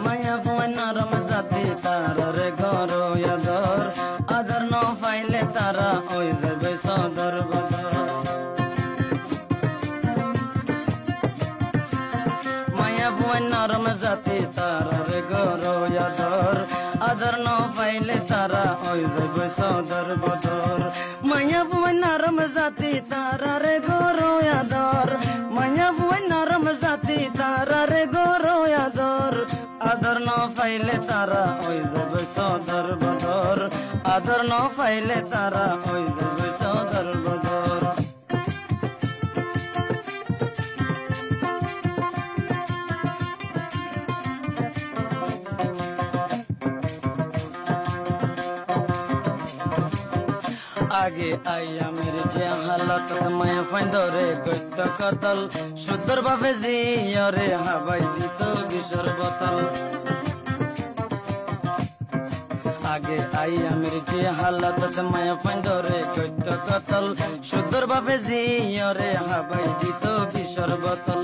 মায়া Fuwai নরম জাতি তারা রে ঘর আদর আদর ন পাইলে তারা ওই যাবে সদর বদর মায়া ফুয়াই নরম জাতি তারা রে ঘর আদর আদর ন পাইলে তারা ওই যাবে সদর বদর মায়া ফুয়াই নরম জাতি তারা রে ঘর আদর মায়া ফুয়াই নরম জাতি তারা রে ঘর আদর আদর ন পাইলে তারা ওই যাবে সদর বদর আদর ন পাইলে তারা ওই যাবে সদর বদর आगे आया मेरे जे हालत मैं फंदरे गत कतल सुदर बाबे जी अरे हवाई दी तो बिशर बोतल आगे आया मेरे जे हालत मैं फंदरे गत कतल सुदर बाबे जी अरे हवाई दी तो बिशर बोतल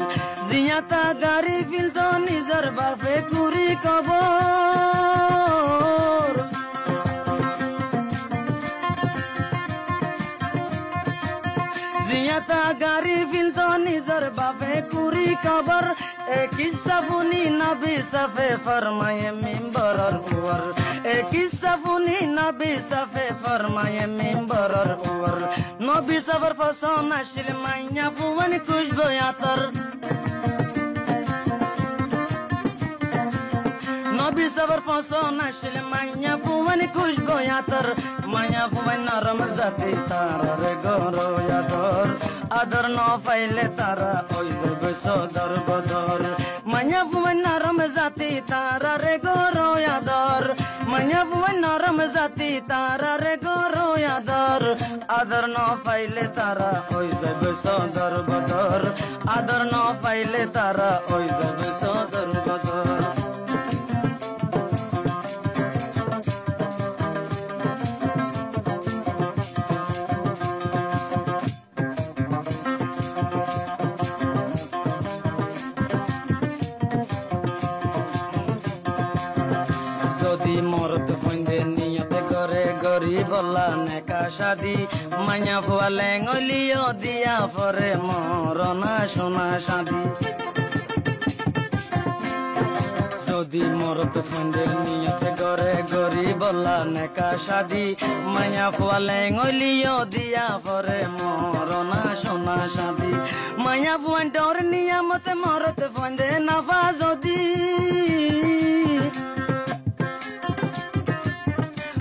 जियाता गारी फिल तो निजर बाबे कुरी कबर जियाता गारी फिल तो निजर बाबे कुरी कबर एक सफुनी नबी सफे फरमाए मिंबर और उवर एक सफुनी नबी सफे फरमाए मिंबर और उवर नबी सबर फसोना शिल माइया पुवन खुशबू यातर नबी सबर फसोना शिल माइया पुवन खुशबू यातर माया पुवन नरम जाति तारा रे गोरो यादर आदर न पाइले तारा ओइ जब सदर बदर माया पुवन नरम जाति तारा रे गोरो यादर माया पुवन नरम जाति तारा रे गोरो यादर आदर न पाइले तारा ओइ जब सदर बदर आदर न पाइले तारा ओइ जब सदर बदर যদি মরত ফন্দে নিয়তে করে গরিব নেকা শাদি মাইয়া ফুয়া লেঙ্গলিও দিয়া পরে মরনা সোনা শাদি যদি মরত ফন্দে নিয়তে করে গরিব নেকা শাদি মাইয়া ফুয়া লেঙ্গলিও দিয়া পরে মরনা সোনা শাদি মাইয়া ফুয়া ডর নিয়ামতে মরত ফন্দে নাফা যদি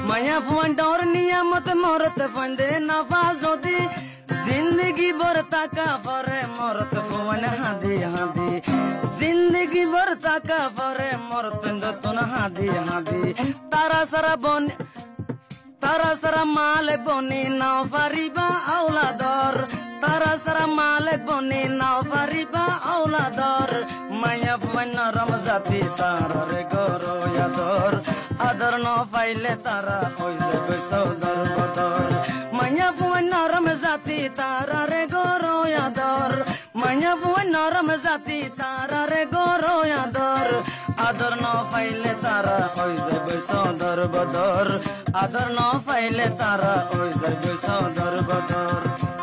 माया फुवन डोर नियामत मरत फंदे नफा जोदी जिंदगी भर ताका फरे मरत फुवन हादी हादी जिंदगी भर ताका फरे मरत तुन हादी हादी तारा सारा मालिक बनी नाव फारिबा औलादर तारा सारा मालिक बनी नाव फारिबा औलादर माया फुवन नरम जाति तारा रे गोरो यादर आदर न पाइले तारा ओइ जब सदर बदर माया फुवन नरम जाति तारा रे गोरो यादर माया फुवन नरम जाति तारा रे गोरो यादर आदर न पाइले तारा ओइ जब सदर बदर आदर न पाइले तारा ओइ जब सदर बदर